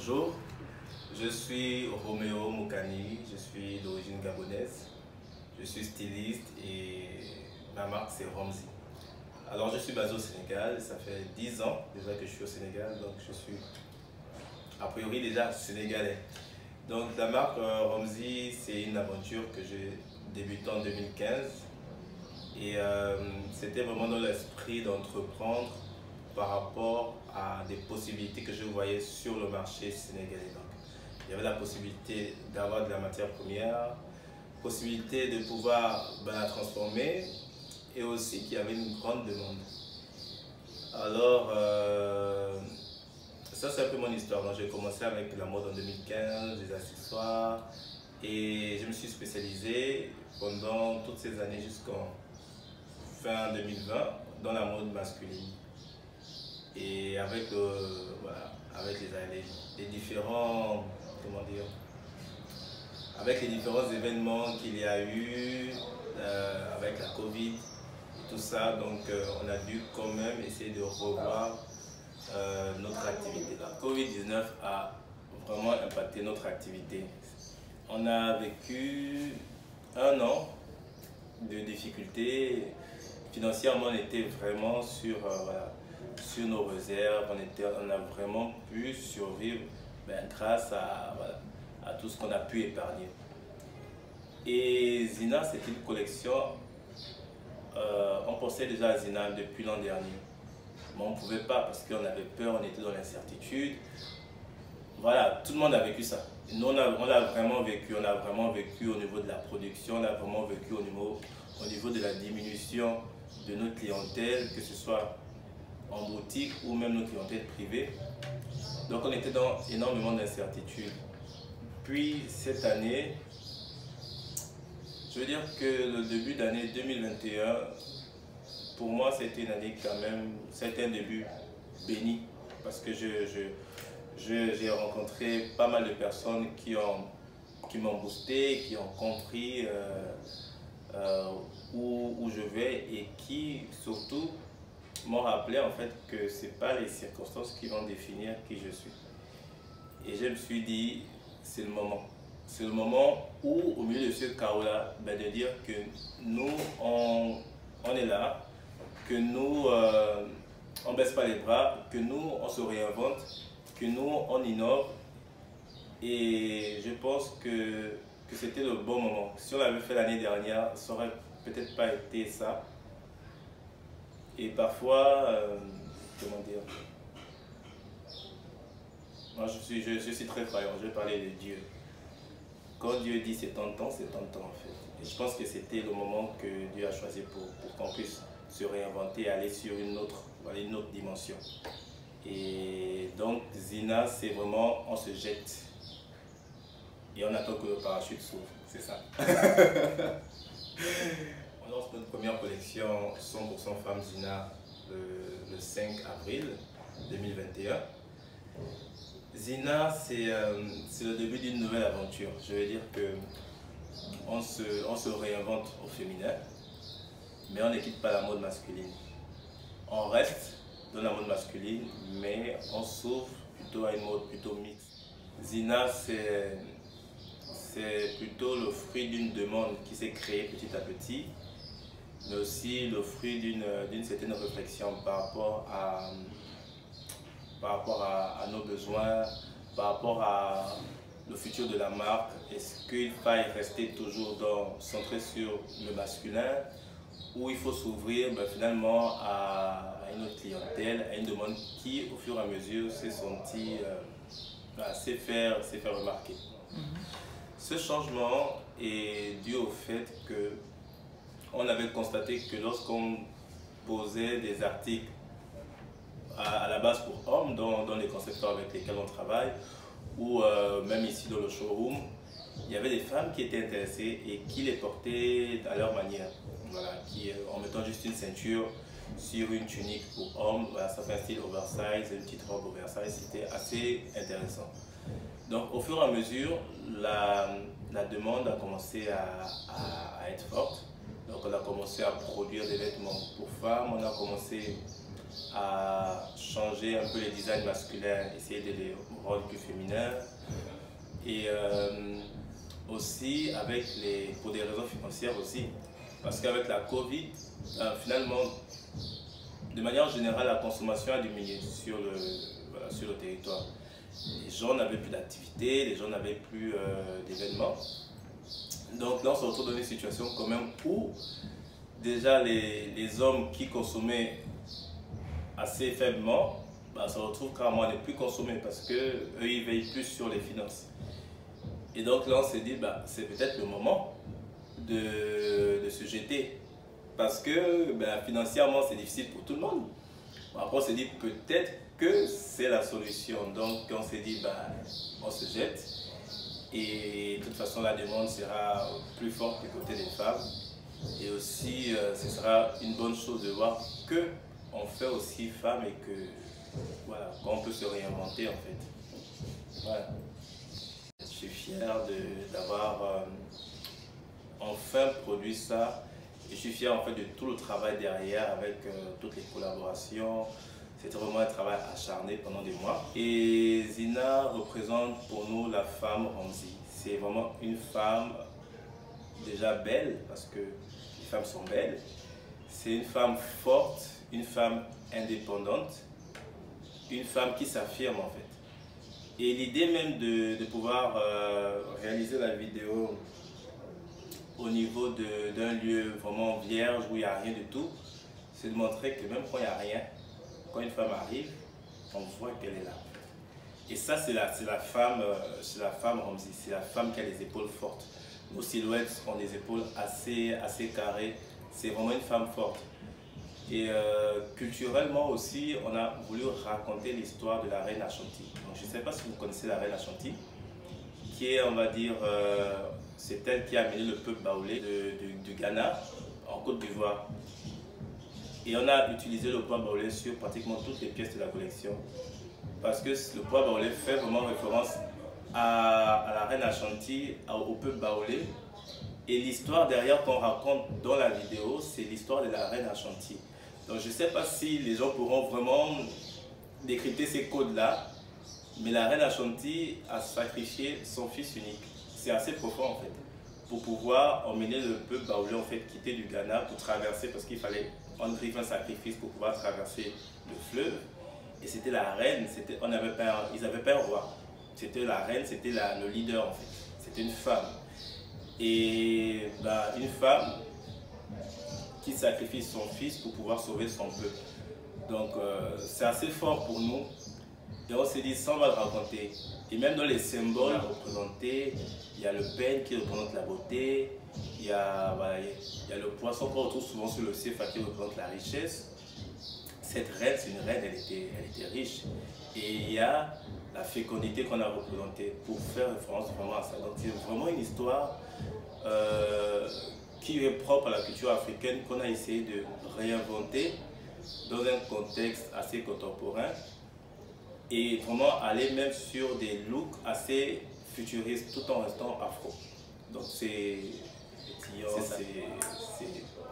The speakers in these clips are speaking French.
Bonjour, je suis Roméo Moukani, je suis d'origine gabonaise, je suis styliste et ma marque c'est Romzi. Alors je suis basé au Sénégal, ça fait 10 ans déjà que je suis au Sénégal, donc je suis a priori déjà sénégalais. Donc la marque Romzi, c'est une aventure que j'ai débutée en 2015 et c'était vraiment dans l'esprit d'entreprendre par rapport à des possibilités que je voyais sur le marché sénégalais. Donc, il y avait la possibilité d'avoir de la matière première, possibilité de pouvoir la transformer et aussi qu'il y avait une grande demande. Alors, ça c'est un peu mon histoire. J'ai commencé avec la mode en 2015, des accessoires et je me suis spécialisé pendant toutes ces années jusqu'en fin 2020 dans la mode masculine. Et avec, avec les différents, comment dire, avec les différents événements qu'il y a eu, avec la Covid et tout ça, donc on a dû quand même essayer de revoir notre activité. La Covid-19 a vraiment impacté notre activité. On a vécu un an de difficultés. Financièrement, on était vraiment sur nos réserves, on a vraiment pu survivre grâce à tout ce qu'on a pu épargner. Et Zina, c'est une collection, on pensait déjà à Zina depuis l'an dernier, mais on ne pouvait pas parce qu'on avait peur, on était dans l'incertitude. Voilà, tout le monde a vécu ça. Nous, on a vraiment vécu au niveau de la production, on a vraiment vécu au niveau de la diminution de notre clientèle, que ce soit en boutique ou même nos clientèles privées. Donc on était dans énormément d'incertitudes. Puis cette année, je veux dire que le début d'année 2021, pour moi c'était une année quand même, c'était un début béni parce que j'ai rencontré pas mal de personnes qui m'ont boosté, qui ont compris où je vais et qui surtout m'ont rappelé en fait que ce n'est pas les circonstances qui vont définir qui je suis. Et je me suis dit, c'est le moment. C'est le moment où, au milieu de ce chaos-là, de dire que nous, on est là, que nous, on ne baisse pas les bras, que nous, on se réinvente, que nous, on innove. Et je pense que c'était le bon moment. Si on l'avait fait l'année dernière, ça n'aurait peut-être pas été ça. Et parfois, comment dire, moi je suis très croyant, je vais parler de Dieu. Quand Dieu dit c'est tentant en fait. Et je pense que c'était le moment que Dieu a choisi pour qu'on puisse se réinventer, aller sur une autre dimension. Et donc Zina, c'est vraiment, on se jette et on attend que le parachute s'ouvre, c'est ça. On lance notre première collection 100% Femmes Zina le 5 avril 2021. Zina, c'est le début d'une nouvelle aventure. Je veux dire que on se réinvente au féminin, mais on ne quitte pas la mode masculine. On reste dans la mode masculine, mais on s'ouvre plutôt à une mode plutôt mixte. Zina, c'est plutôt le fruit d'une demande qui s'est créée petit à petit, mais aussi le fruit d'une certaine réflexion par rapport à nos besoins, par rapport à le futur de la marque. Est-ce qu'il faille rester toujours centré sur le masculin ou il faut s'ouvrir finalement à une autre clientèle, à une demande qui au fur et à mesure s'est sentie, s'est fait remarquer. Ce changement est dû au fait qu'on avait constaté que lorsqu'on posait des articles à la base pour hommes dans les concepteurs avec lesquels on travaille ou même ici dans le showroom, il y avait des femmes qui étaient intéressées et qui les portaient à leur manière. Voilà, en mettant juste une ceinture sur une tunique pour hommes, voilà, ça fait un style oversize, une petite robe oversize, c'était assez intéressant. Donc au fur et à mesure, la demande a commencé à être forte. Donc on a commencé à produire des vêtements pour femmes, on a commencé à changer un peu les designs masculins, essayer de les rôle plus féminin. Et aussi pour des raisons financières aussi. Parce qu'avec la Covid, finalement, de manière générale, la consommation a diminué sur le territoire. Les gens n'avaient plus d'activité, les gens n'avaient plus d'événements. Donc là, on se retrouve dans une situation quand même où déjà les hommes qui consommaient assez faiblement, se retrouvent carrément à ne plus consommer parce qu'eux, ils veillent plus sur les finances. Et donc là, on s'est dit, c'est peut-être le moment de se jeter. Parce que financièrement, c'est difficile pour tout le monde. Après, on s'est dit peut-être que c'est la solution. Donc, on s'est dit, on se jette. Et de toute façon, la demande sera plus forte du côté des femmes. Et aussi, ce sera une bonne chose de voir qu'on fait aussi femme et que voilà, qu'on peut se réinventer en fait. Voilà. Je suis fier d'avoir enfin produit ça. Et je suis fier en fait de tout le travail derrière avec toutes les collaborations. C'était vraiment un travail acharné pendant des mois. Et Zina représente pour nous la femme Ramzy. C'est vraiment une femme déjà belle, parce que les femmes sont belles. C'est une femme forte, une femme indépendante, une femme qui s'affirme en fait. Et l'idée même de pouvoir réaliser la vidéo au niveau d'un lieu vraiment vierge où il n'y a rien du tout, c'est de montrer que même quand il n'y a rien, quand une femme arrive, on voit qu'elle est là. Et ça, c'est la femme Ramzy, c'est la femme qui a les épaules fortes. Nos silhouettes ont des épaules assez carrées, c'est vraiment une femme forte. Et culturellement aussi, on a voulu raconter l'histoire de la reine Ashanti. Donc, je ne sais pas si vous connaissez la reine Ashanti, qui est, on va dire, c'est elle qui a amené le peuple baoulé du Ghana en Côte d'Ivoire. Et on a utilisé le poids baoulé sur pratiquement toutes les pièces de la collection. Parce que le poids baoulé fait vraiment référence à la reine Ashanti, au peuple baoulé. Et l'histoire derrière qu'on raconte dans la vidéo, c'est l'histoire de la reine Ashanti. Donc je ne sais pas si les gens pourront vraiment décrypter ces codes-là, mais la reine Ashanti a sacrifié son fils unique. C'est assez profond en fait, pour pouvoir emmener le peuple baoulé en fait quitter du Ghana pour traverser, parce qu'il fallait un sacrifice pour pouvoir traverser le fleuve. Et c'était la reine, ils n'avaient pas un roi. C'était la reine, c'était le leader en fait. C'était une femme. Et une femme qui sacrifie son fils pour pouvoir sauver son peuple. Donc c'est assez fort pour nous. Et on s'est dit, ça on va le raconter. Et même dans les symboles représentés, il y a le peigne qui représente la beauté, il y a le poisson qu'on retrouve souvent sur le CFA qui représente la richesse. Cette reine, c'est une reine, elle était riche. Et il y a la fécondité qu'on a représentée pour faire référence vraiment à ça. Donc c'est vraiment une histoire qui est propre à la culture africaine, qu'on a essayé de réinventer dans un contexte assez contemporain et vraiment aller même sur des looks assez futuristes tout en restant afro. Donc c'est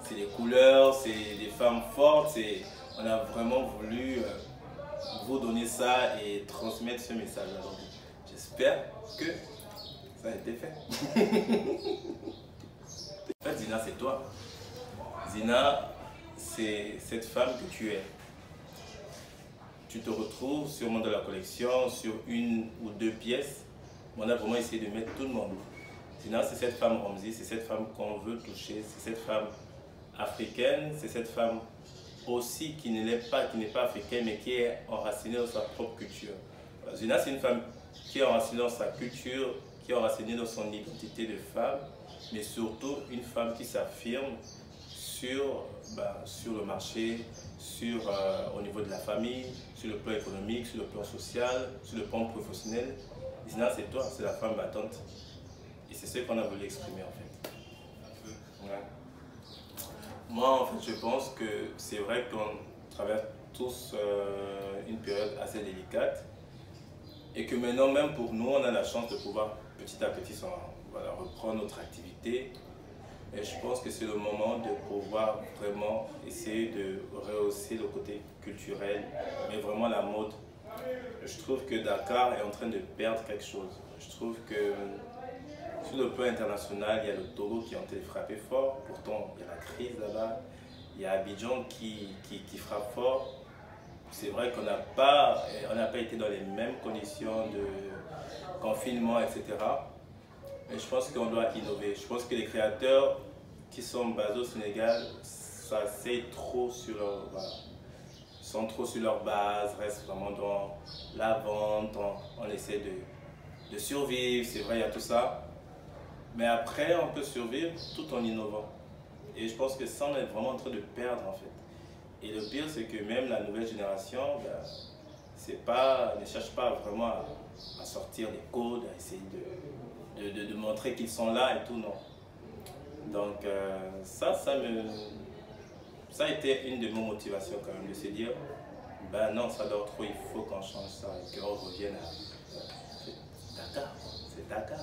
des couleurs, c'est des femmes fortes, on a vraiment voulu vous donner ça et transmettre ce message-là. Donc j'espère que ça a été fait. En fait, Zina, c'est toi. Zina, c'est cette femme que tu es. Tu te retrouves sûrement dans la collection sur une ou deux pièces. On a vraiment essayé de mettre tout le monde. Zina, c'est cette femme Ramzy, c'est cette femme qu'on veut toucher, c'est cette femme africaine, c'est cette femme aussi qui n'est pas africaine, mais qui est enracinée dans sa propre culture. Zina, c'est une femme qui est enracinée dans sa culture, qui est enracinée dans son identité de femme, mais surtout une femme qui s'affirme sur le marché, au niveau de la famille, sur le plan économique, sur le plan social, sur le plan professionnel. Zina, c'est toi, c'est la femme battante. Et c'est ce qu'on a voulu exprimer en fait. Ouais. Moi, en fait, je pense que c'est vrai qu'on traverse tous une période assez délicate et que maintenant, même pour nous, on a la chance de pouvoir petit à petit reprendre notre activité. Et je pense que c'est le moment de pouvoir vraiment essayer de rehausser le côté culturel, mais vraiment la mode Je trouve que Dakar est en train de perdre quelque chose. Je trouve que sur le plan international, il y a le Togo qui est en train de frapper fort. Pourtant, il y a la crise là-bas. Il y a Abidjan qui frappe fort. C'est vrai qu'on n'a pas été dans les mêmes conditions de confinement, etc. Mais je pense qu'on doit innover. Je pense que les créateurs qui sont basés au Sénégal, ça c'est trop sur leur, voilà, sont trop sur leur base, restent vraiment dans la vente, on essaie de survivre, c'est vrai, il y a tout ça. Mais après, on peut survivre tout en innovant. Et je pense que ça, on est vraiment en train de perdre en fait. Et le pire, c'est que même la nouvelle génération, ben, ne cherche pas vraiment à sortir des codes, à essayer de montrer qu'ils sont là et tout, non. Donc ça a été une de mes motivations quand même, de se dire, ben non, ça dort trop, il faut qu'on change ça et qu'on revienne à Dakar, c'est Dakar.